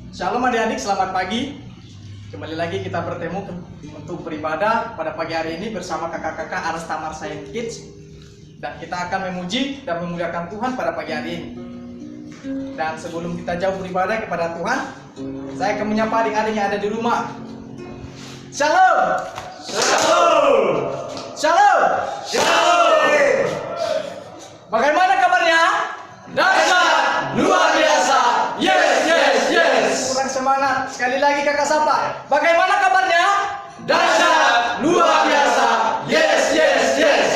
Shalom adik-adik, selamat pagi. Kembali lagi kita bertemu untuk beribadah pada pagi hari ini bersama kakak-kakak Aras Tamar Science Kids. Dan kita akan memuji dan memuliakan Tuhan pada pagi hari ini. Dan sebelum kita jauh beribadah kepada Tuhan, saya akan menyapa adik-adik yang ada di rumah. Shalom! Shalom! Shalom! Shalom! Bagaimana kabarnya? Dahsyat, luar biasa. Yes, yes, yes. Kurang semangat. Sekali lagi kakak sapa. Bagaimana kabarnya? Dahsyat, luar biasa. Yes, yes, yes.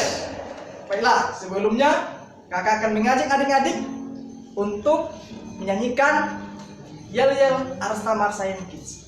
Baiklah, sebelumnya kakak akan mengajak adik-adik untuk menyanyikan yel-yel Aras Tamar Science Kids.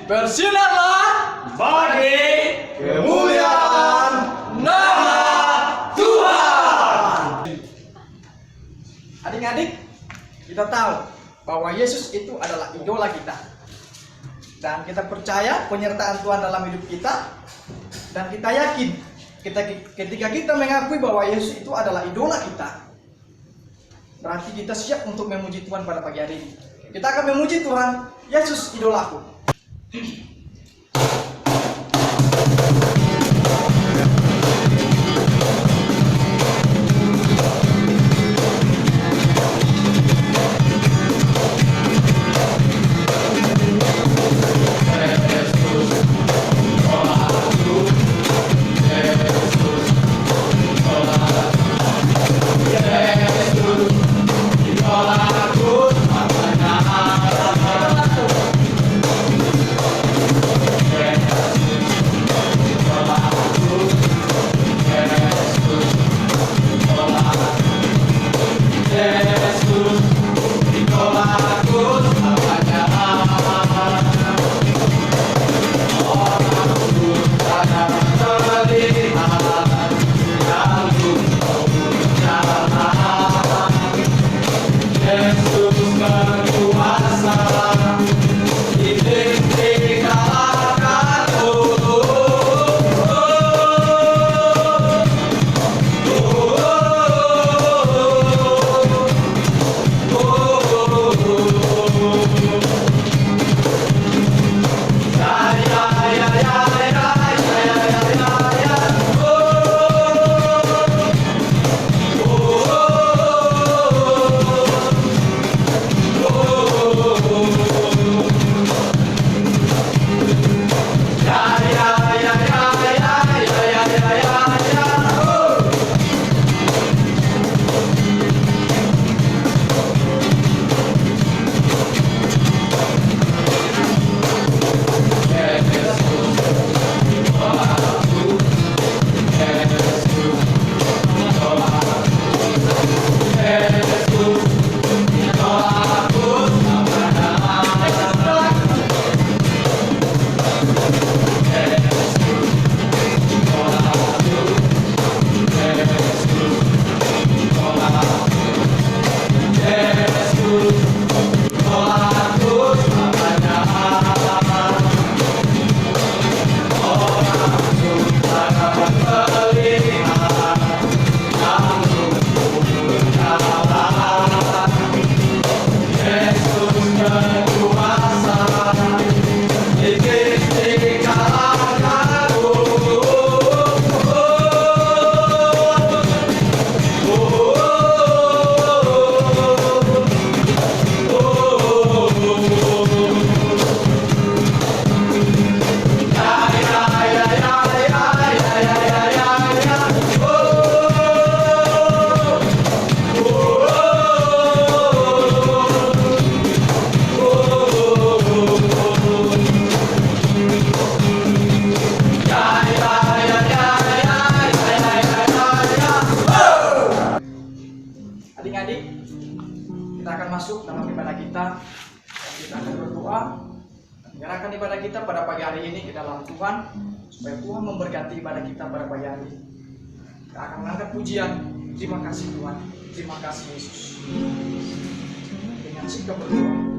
Bersinarlah Bagi kemuliaan nama Tuhan. adik-adik, kita tahu bahwa Yesus itu adalah idola kita. Dan kita percaya penyertaan Tuhan dalam hidup kita. Dan kita yakin ketika kita mengakui bahwa Yesus itu adalah idola kita, berarti kita siap untuk memuji Tuhan pada pagi hari ini. Kita akan memuji Tuhan, Yesus idolaku. berdoa, menyerahkan ibadah kita pada pagi hari ini ke dalam Tuhan, supaya Tuhan memberkati ibadah kita pada pagi hari ini. Kita akan mengangkat pujian. Terima kasih Tuhan, terima kasih Yesus. Dengan sikap berdoa.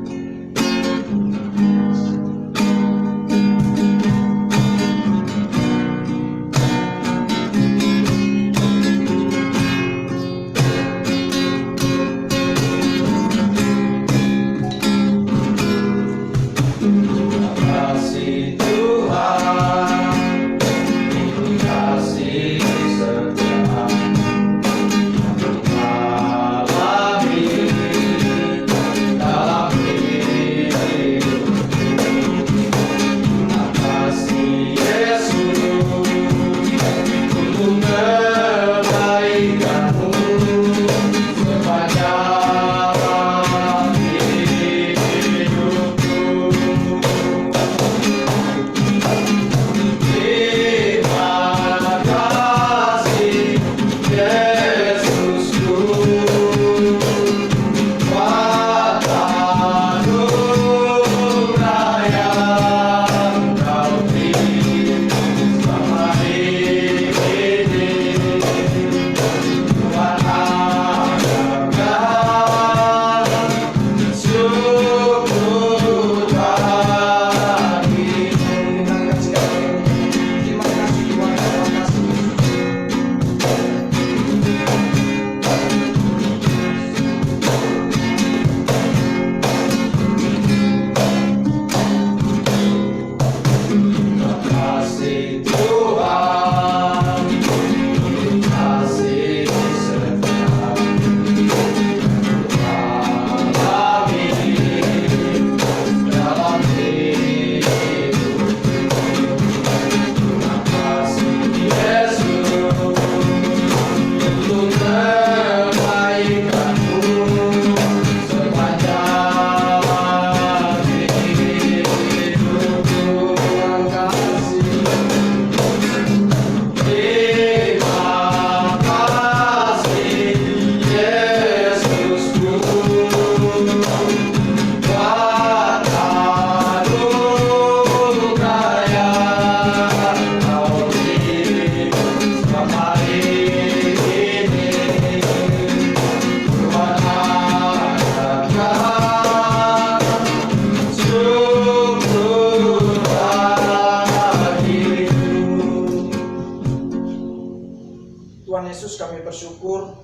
Tuhan Yesus, kami bersyukur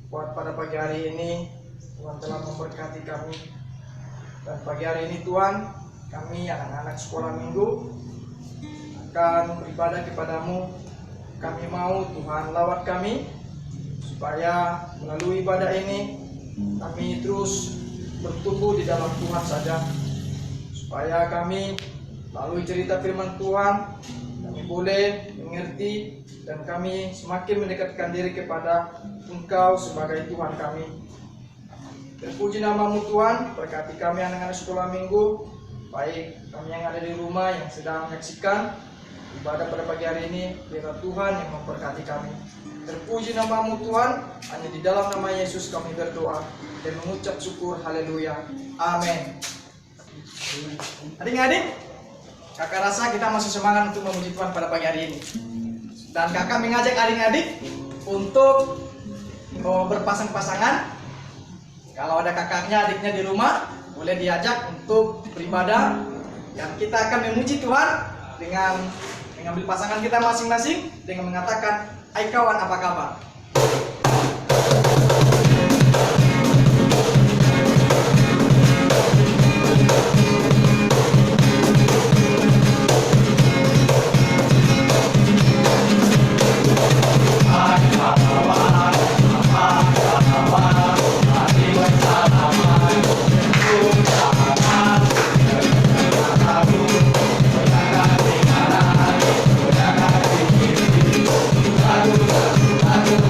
buat pada pagi hari ini Tuhan telah memberkati kami. Dan pagi hari ini Tuhan, kami anak-anak sekolah minggu akan beribadah kepadamu. Kami mau Tuhan lawat kami, supaya melalui ibadah ini kami terus bertumbuh di dalam Tuhan saja. Supaya kami melalui cerita firman Tuhan, kami boleh mengerti dan kami semakin mendekatkan diri kepada Engkau sebagai Tuhan kami. Terpuji namamu Tuhan, berkati kami anak-anak sekolah minggu, baik kami yang ada di rumah yang sedang menyaksikan ibadah pada pagi hari ini, biar Tuhan yang memberkati kami. Terpuji namamu Tuhan, hanya di dalam nama Yesus kami berdoa dan mengucap syukur, haleluya, amin. Adik-adik, kakak rasa kita masih semangat untuk memuji Tuhan pada pagi hari ini. Dan kakak mengajak adik-adik untuk berpasang-pasangan. Kalau ada kakaknya, adiknya di rumah, boleh diajak untuk beribadah. Dan kita akan memuji Tuhan dengan mengambil pasangan kita masing-masing dengan mengatakan, "Hai kawan, apa kabar?" Aduh,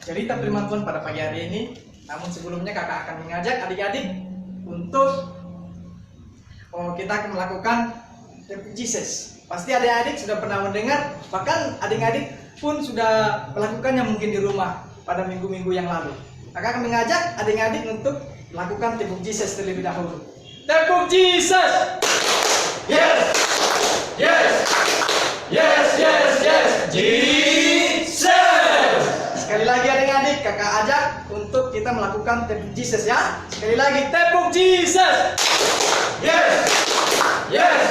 cerita firman Tuhan pada pagi hari ini. Namun sebelumnya kakak akan mengajak adik-adik untuk kita akan melakukan Tepuk Jesus. Pasti adik-adik sudah pernah mendengar, bahkan adik-adik pun sudah melakukannya mungkin di rumah pada minggu-minggu yang lalu. Kakak akan mengajak adik-adik untuk melakukan Tepuk Jesus terlebih dahulu. Tepuk Jesus! Yes! Yes! Yes, yes, yes! Jesus! Sekali lagi adik-adik, kakak ajak untuk kita melakukan Tepuk Jesus ya. Sekali lagi, Tepuk Jesus! Yes! Yes!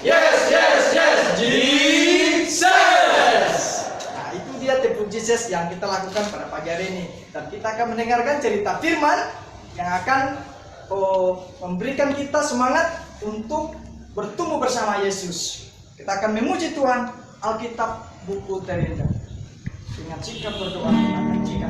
Yes, yes, yes! Jesus! Nah, itu dia Tepuk Jesus yang kita lakukan pada pagi hari ini. Dan kita akan mendengarkan cerita firman yang akan memberikan kita semangat untuk bertumbuh bersama Yesus. Kita akan memuji Tuhan. Alkitab buku terindah. Dengan sikap berdoa kita akan jika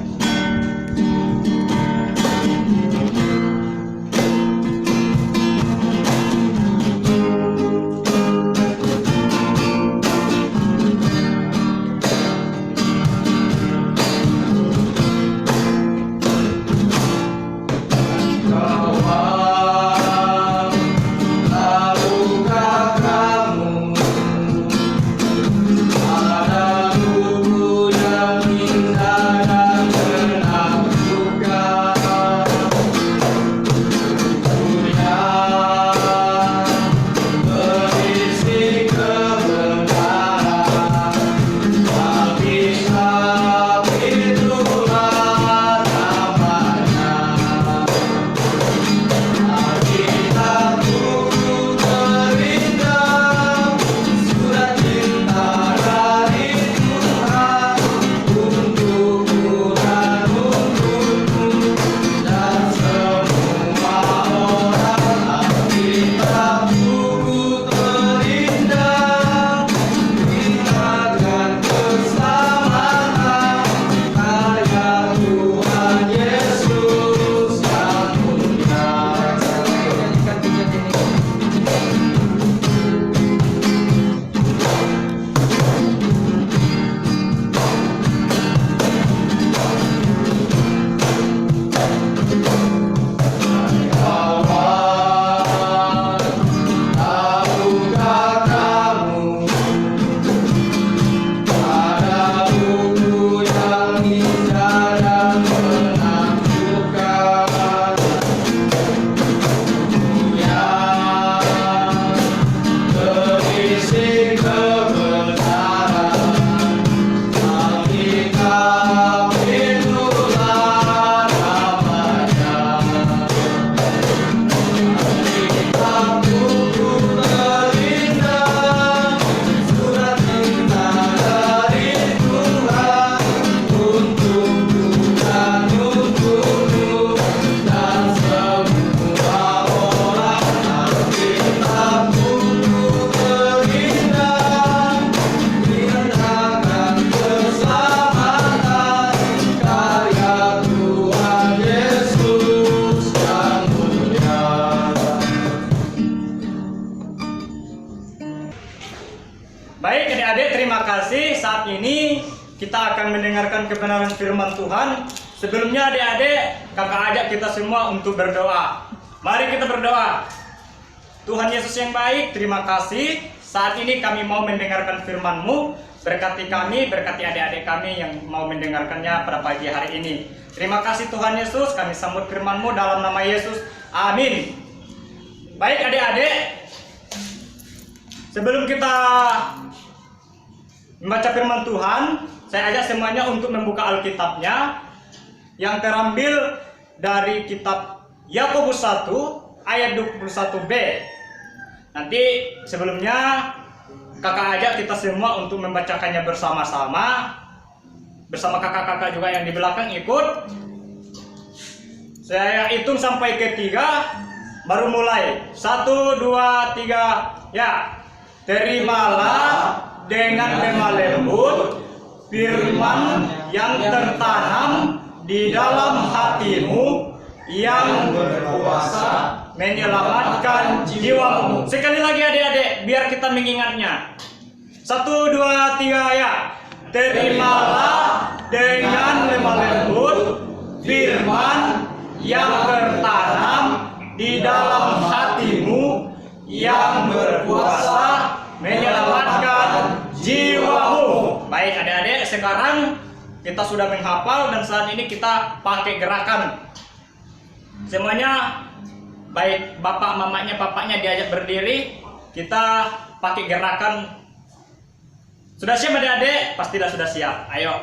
Baik adik-adik, terima kasih. Saat ini kita akan mendengarkan kebenaran firman Tuhan. Sebelumnya adik-adik, kakak ajak kita semua untuk berdoa. Mari kita berdoa. Tuhan Yesus yang baik, terima kasih. Saat ini kami mau mendengarkan firman-Mu. Berkati kami, berkati adik-adik kami yang mau mendengarkannya pada pagi hari ini. Terima kasih Tuhan Yesus, kami sambut firman-Mu dalam nama Yesus. Amin. Baik adik-adik, sebelum kita membaca firman Tuhan, saya ajak semuanya untuk membuka Alkitabnya yang terambil dari kitab Yakobus 1 ayat 21b. Nanti sebelumnya kakak ajak kita semua untuk membacakannya bersama-sama. Bersama kakak-kakak juga yang di belakang ikut. Saya hitung sampai ke 3, baru mulai. 1, 2, 3, ya. Terimalah dengan lemah lembut firman yang tertanam di dalam hatimu yang berkuasa menyelamatkan jiwamu. Sekali lagi adik-adik, biar kita mengingatnya. 1, 2, 3, ya. Terimalah dengan lemah firman yang tertanam di dalam hatimu, yang berkuasa menyelamatkan jiwamu. Baik adik-adik, sekarang kita sudah menghafal dan saat ini kita pakai gerakan. Semuanya, baik bapak mamanya, bapaknya diajak berdiri. Kita pakai gerakan. Sudah siap adik-adik? Pastilah sudah siap. Ayo.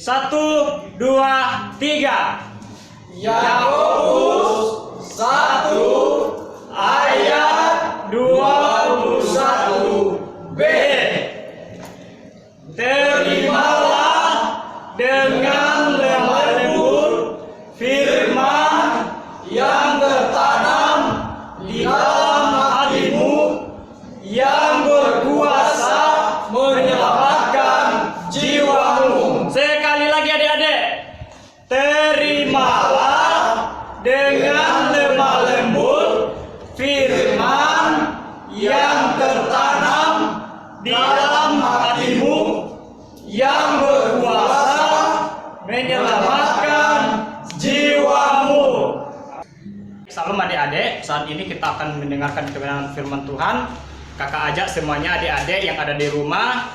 1, 2, 3. Yakobus 1 ayat 21b. Terimalah dengan lemah lembut firman Yang tertanam di dalam hatimu, yang berkuasa menyelamatkan jiwamu. Sekali lagi adik-adik. Terimalah dengan lemah lembut firman yang tertanam di dalam hatimu, yang berkuasa menyelamatkan jiwamu. Salam adik-adik, saat ini kita akan mendengarkan kebenaran firman Tuhan. Kakak ajak semuanya adik-adik yang ada di rumah,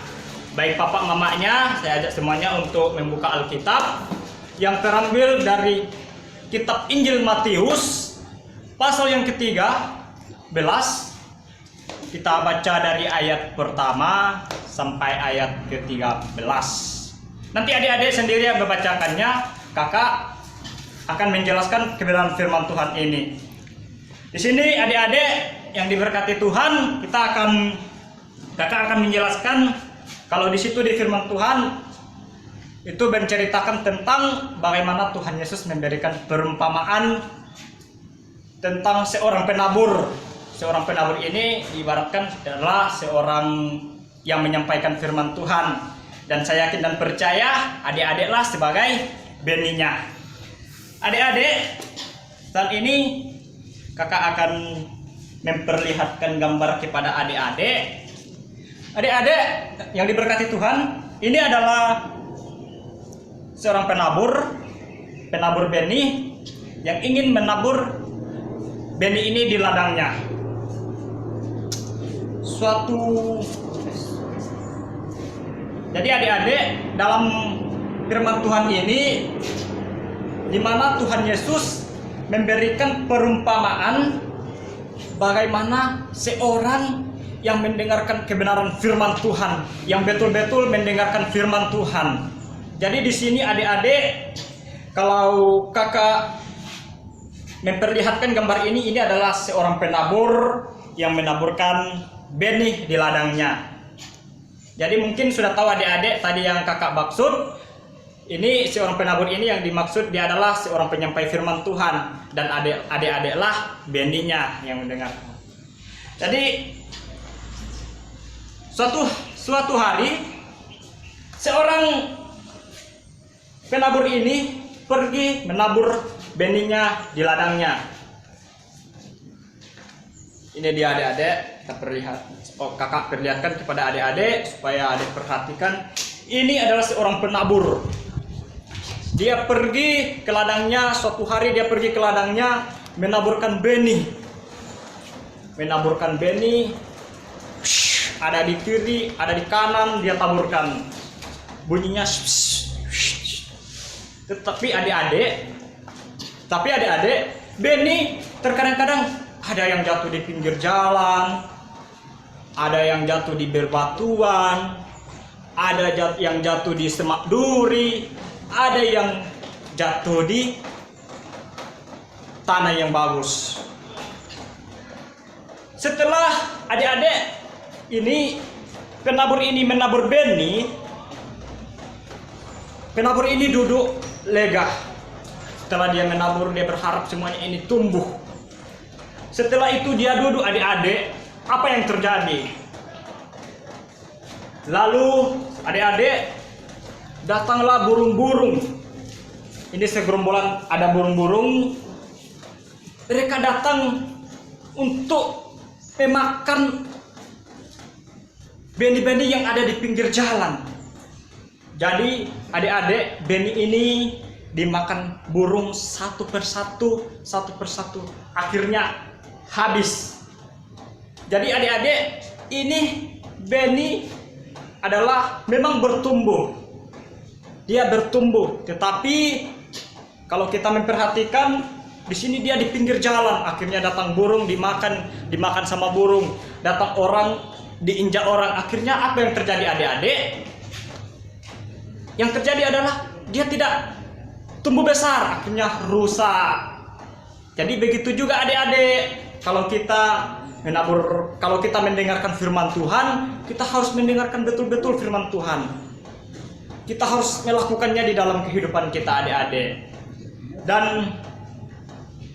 baik papak mamanya, saya ajak semuanya untuk membuka Alkitab yang terambil dari kitab Injil Matius pasal yang ke-13. Kita baca dari ayat pertama sampai ayat ke-13. Nanti adik-adik sendiri yang membacakannya, kakak akan menjelaskan kebenaran firman Tuhan ini. Di sini adik-adik yang diberkati Tuhan, kakak akan menjelaskan kalau di situ di firman Tuhan itu menceritakan tentang bagaimana Tuhan Yesus memberikan perumpamaan tentang seorang penabur. Seorang penabur ini diibaratkan adalah seorang yang menyampaikan firman Tuhan. Dan saya yakin dan percaya adik-adiklah sebagai beninya. Adik-adik, saat ini kakak akan memperlihatkan gambar kepada adik-adik. Adik-adik yang diberkati Tuhan, ini adalah seorang penabur benih yang ingin menabur benih ini di ladangnya. Jadi adik-adik, dalam firman Tuhan ini, di mana Tuhan Yesus memberikan perumpamaan bagaimana seorang yang mendengarkan kebenaran firman Tuhan, yang betul-betul mendengarkan firman Tuhan. Jadi di sini adik-adik, kalau kakak memperlihatkan gambar ini adalah seorang penabur yang menaburkan benih di ladangnya. Jadi mungkin sudah tahu adik-adik tadi yang kakak maksud. Ini seorang penabur ini yang dimaksud dia adalah seorang penyampai firman Tuhan, dan adik-adiklah benihnya yang mendengar. Jadi suatu hari seorang penabur ini pergi menabur benihnya di ladangnya. Ini dia adik-adik, kakak perlihatkan kepada adik-adik supaya adik perhatikan. Ini adalah seorang penabur. Dia pergi ke ladangnya, suatu hari dia pergi ke ladangnya menaburkan benih. Menaburkan benih, ada di kiri, ada di kanan, dia taburkan. Bunyinya Tetapi adik-adik, benih terkadang-kadang ada yang jatuh di pinggir jalan, ada yang jatuh di berbatuan, ada yang jatuh di semak duri, ada yang jatuh di tanah yang bagus. Setelah adik-adik ini penabur ini menabur benih, penabur ini duduk lega. Setelah dia menabur, dia berharap semuanya ini tumbuh. Setelah itu dia duduk adik-adik, apa yang terjadi? Lalu adik-adik, datanglah burung-burung. Ini segerombolan ada burung-burung. Mereka datang untuk memakan benih-benih yang ada di pinggir jalan. Jadi adik-adik, benih ini dimakan burung satu persatu. Akhirnya habis. Jadi adik-adik, ini benih adalah memang bertumbuh. Dia bertumbuh, tetapi kalau kita memperhatikan di sini dia di pinggir jalan. Akhirnya datang burung, dimakan sama burung. Datang orang, diinjak orang. Akhirnya apa yang terjadi adik-adik? Yang terjadi adalah dia tidak tumbuh besar, akhirnya rusak. Jadi begitu juga adik-adik, kalau kita mendengarkan firman Tuhan, kita harus mendengarkan betul-betul firman Tuhan. Kita harus melakukannya di dalam kehidupan kita adik-adik. Dan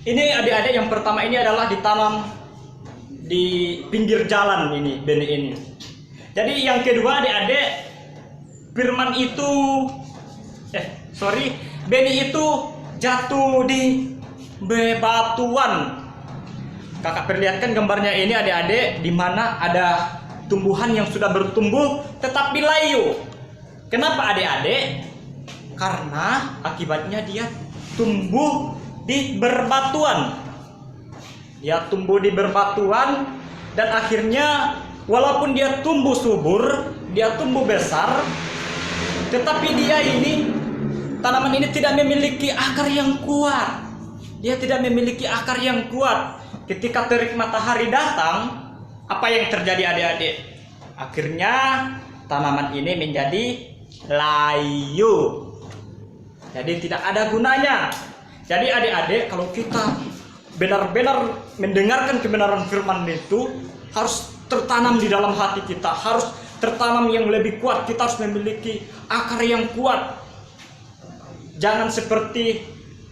ini adik-adik, yang pertama ini adalah ditanam di pinggir jalan ini, benih ini. Jadi yang kedua adik-adik, benih itu jatuh di bebatuan. Kakak perlihatkan gambarnya ini adik-adik, di mana ada tumbuhan yang sudah bertumbuh tetapi layu. Kenapa adik-adik? Karena akibatnya dia tumbuh di berbatuan. Dia tumbuh di berbatuan dan akhirnya walaupun dia tumbuh subur, dia tumbuh besar, tetapi tanaman ini tidak memiliki akar yang kuat. Dia tidak memiliki akar yang kuat. Ketika terik matahari datang, apa yang terjadi adik-adik? Akhirnya tanaman ini menjadi layu. Jadi tidak ada gunanya. Jadi adik-adik, kalau kita benar-benar mendengarkan kebenaran firman itu, harus tertanam di dalam hati kita, harus tertanam yang lebih kuat. Kita harus memiliki akar yang kuat. Jangan seperti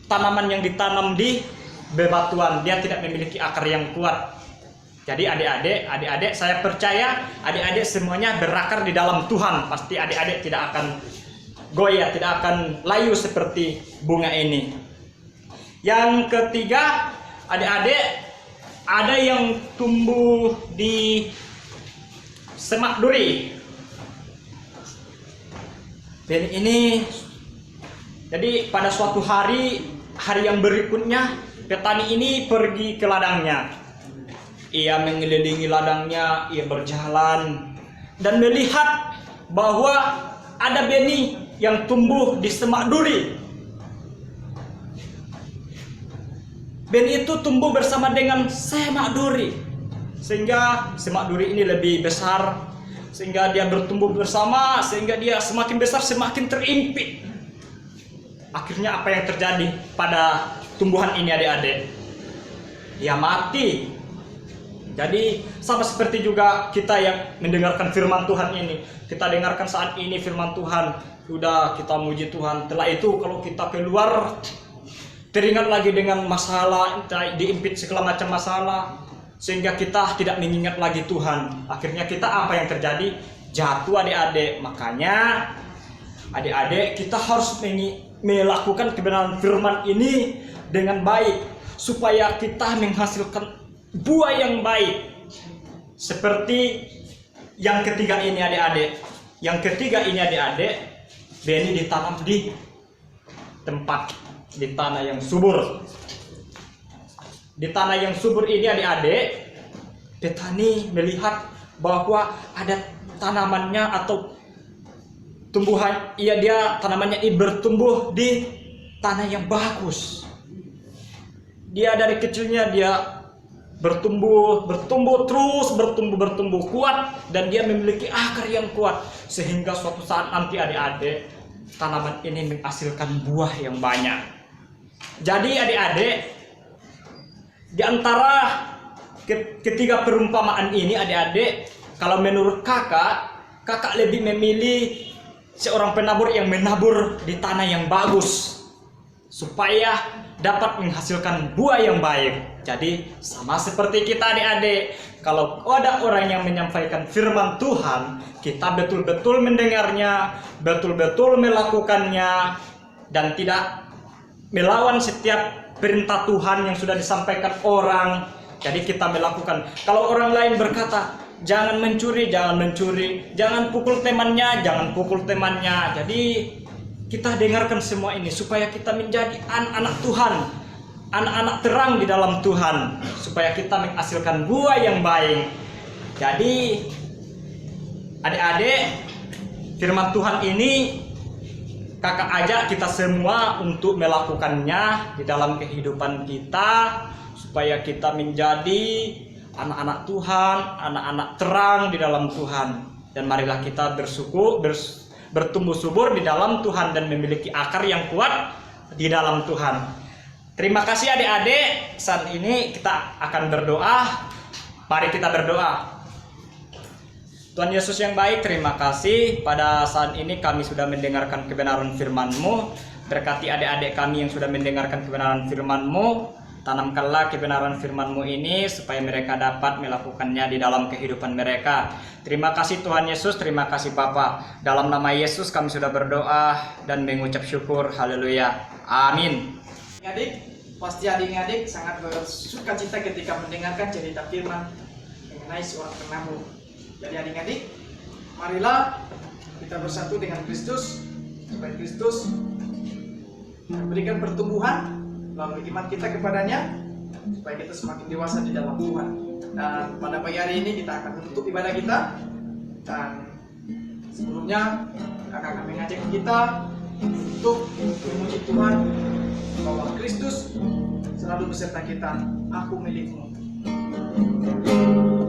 tanaman yang ditanam di bebatuan, dia tidak memiliki akar yang kuat. Jadi adik-adik, saya percaya adik-adik semuanya berakar di dalam Tuhan. Pasti adik-adik tidak akan goyah, tidak akan layu seperti bunga ini. Yang ketiga, adik-adik, ada yang tumbuh di semak duri. Benih ini, jadi pada suatu hari yang berikutnya, petani ini pergi ke ladangnya. Ia mengelilingi ladangnya, ia berjalan dan melihat bahwa ada benih yang tumbuh di semak duri. Benih itu tumbuh bersama dengan semak duri, sehingga semak duri ini lebih besar, sehingga dia bertumbuh bersama, sehingga dia semakin besar, semakin terimpit. Akhirnya apa yang terjadi pada tumbuhan ini adik-adik? Dia mati. Jadi sama seperti juga kita yang mendengarkan firman Tuhan ini. Kita dengarkan saat ini firman Tuhan, sudah kita muji Tuhan. Setelah itu kalau kita keluar, teringat lagi dengan masalah, diimpit segala macam masalah, sehingga kita tidak mengingat lagi Tuhan. Akhirnya kita apa yang terjadi? Jatuh adik-adik. Makanya adik-adik, kita harus melakukan kebenaran firman ini dengan baik, supaya kita menghasilkan buah yang baik. Seperti yang ketiga ini adik-adik. Yang ketiga ini adik-adik, benih ditanam di tempat, di tanah yang subur. Di tanah yang subur ini adik-adik, petani melihat bahwa ada tanamannya atau tumbuhan, tanamannya ini bertumbuh di tanah yang bagus. Dia dari kecilnya dia bertumbuh kuat, dan dia memiliki akar yang kuat, sehingga suatu saat nanti adik-adik, tanaman ini menghasilkan buah yang banyak. Jadi adik-adik, di antara ketiga perumpamaan ini adik-adik, kalau menurut kakak lebih memilih seorang penabur yang menabur di tanah yang bagus, supaya dapat menghasilkan buah yang baik. Jadi sama seperti kita adik-adik, kalau ada orang yang menyampaikan firman Tuhan, kita betul-betul mendengarnya, betul-betul melakukannya, dan tidak melawan setiap perintah Tuhan yang sudah disampaikan orang. Jadi kita melakukan. Kalau orang lain berkata, jangan mencuri, jangan pukul temannya, Jadi kita dengarkan semua ini supaya kita menjadi anak-anak Tuhan, anak-anak terang di dalam Tuhan, supaya kita menghasilkan buah yang baik. Jadi adik-adik, firman Tuhan ini kakak ajak kita semua untuk melakukannya di dalam kehidupan kita, supaya kita menjadi anak-anak Tuhan, anak-anak terang di dalam Tuhan. Dan marilah kita bertumbuh subur di dalam Tuhan dan memiliki akar yang kuat di dalam Tuhan. Terima kasih adik-adik. Saat ini kita akan berdoa. Mari kita berdoa. Tuhan Yesus yang baik, terima kasih pada saat ini kami sudah mendengarkan kebenaran firman-Mu. Berkati adik-adik kami yang sudah mendengarkan kebenaran firman-Mu. Tanamkanlah kebenaran firman-Mu ini supaya mereka dapat melakukannya di dalam kehidupan mereka. Terima kasih Tuhan Yesus, terima kasih Bapa. Dalam nama Yesus kami sudah berdoa dan mengucap syukur. Haleluya. Amin. Adik, pasti adik-adik sangat bersuka cita ketika mendengarkan cerita firman mengenai seorang penabur. Jadi adik-adik, marilah kita bersatu dengan Kristus supaya Kristus memberikan pertumbuhan melalui iman kita kepadanya, supaya kita semakin dewasa di dalam Tuhan. Dan pada pagi hari ini kita akan menutup ibadah kita. Dan sebelumnya kakak akan mengajak kita untuk memuji Tuhan bahwa Kristus selalu beserta kita. Aku milikmu. Sering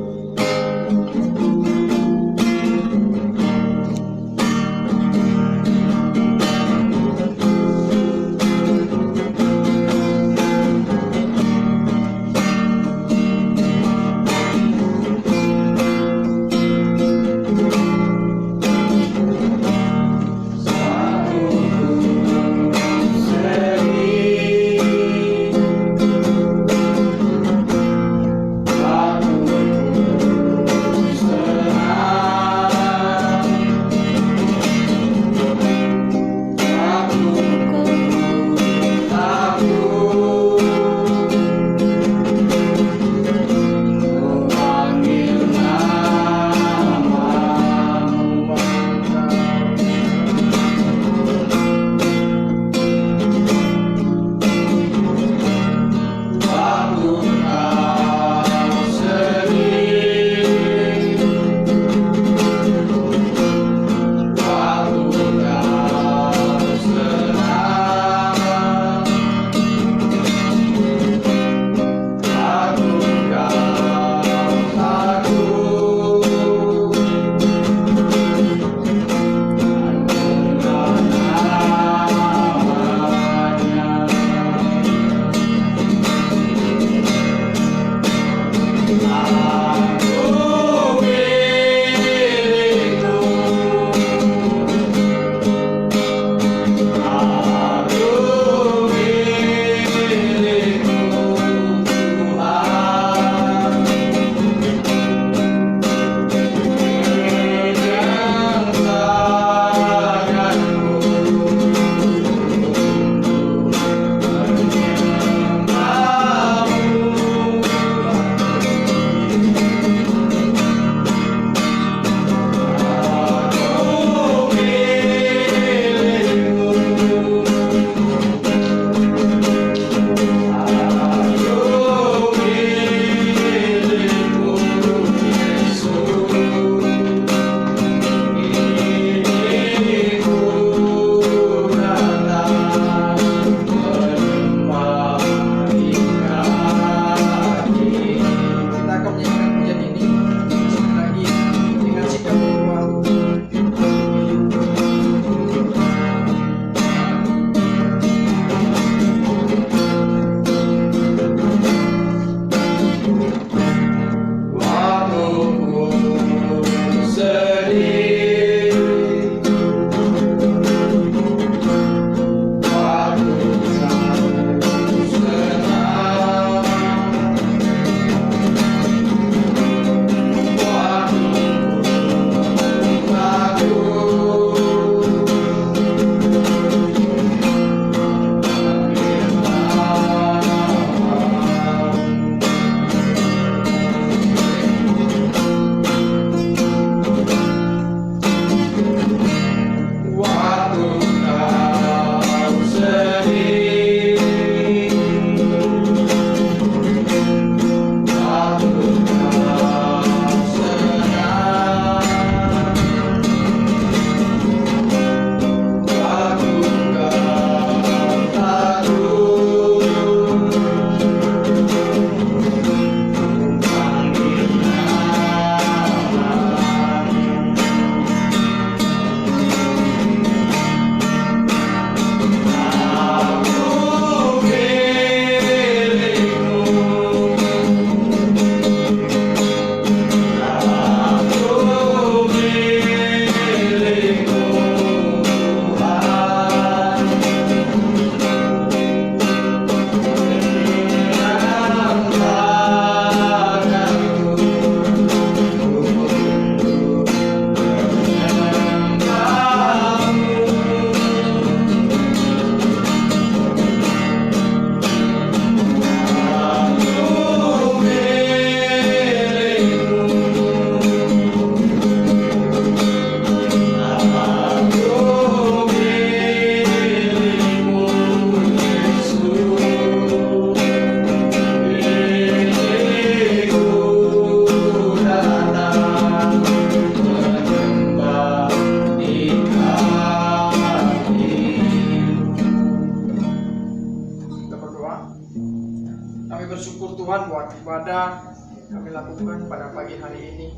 bersyukur Tuhan buat ibadah kami lakukan pada pagi hari ini.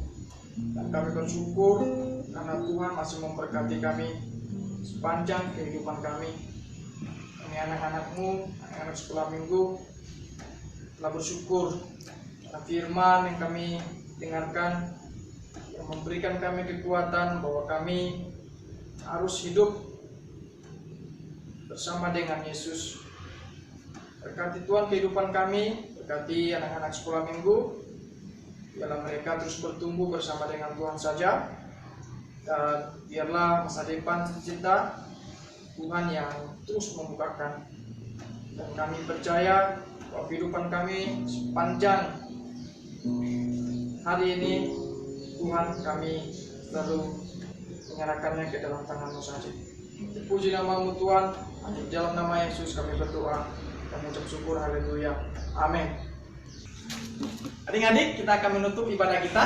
Dan kami bersyukur karena Tuhan masih memberkati kami sepanjang kehidupan kami. Kami anak-anak-Mu, anak-anak sekolah minggu, telah bersyukur karena firman yang kami dengarkan yang memberikan kami kekuatan bahwa kami harus hidup bersama dengan Yesus. Berkati Tuhan kehidupan kami, berkati anak-anak sekolah minggu, biarlah mereka terus bertumbuh bersama dengan Tuhan saja, dan biarlah masa depan tercipta Tuhan yang terus membukakan. Dan kami percaya bahwa kehidupan kami sepanjang hari ini Tuhan kami selalu menyerahkannya ke dalam tangan-Mu saja. Puji nama-Mu Tuhan, di dalam nama Yesus kami berdoa dan mengucap syukur, haleluya, amin. Adik-adik, kita akan menutup ibadah kita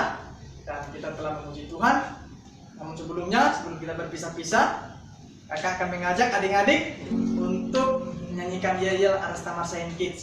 dan kita telah memuji Tuhan. Namun sebelum kita berpisah-pisah, kakak akan mengajak adik-adik untuk menyanyikan yel-yel Aras Taman Science Kids.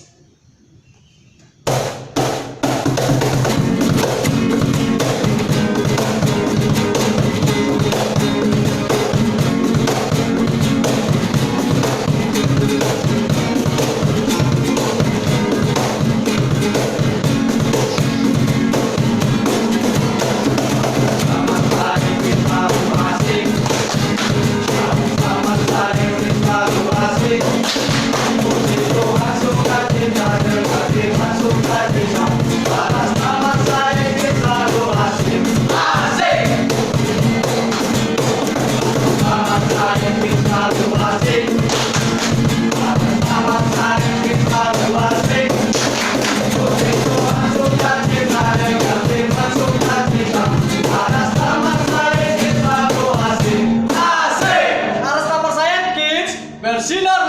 Bersinar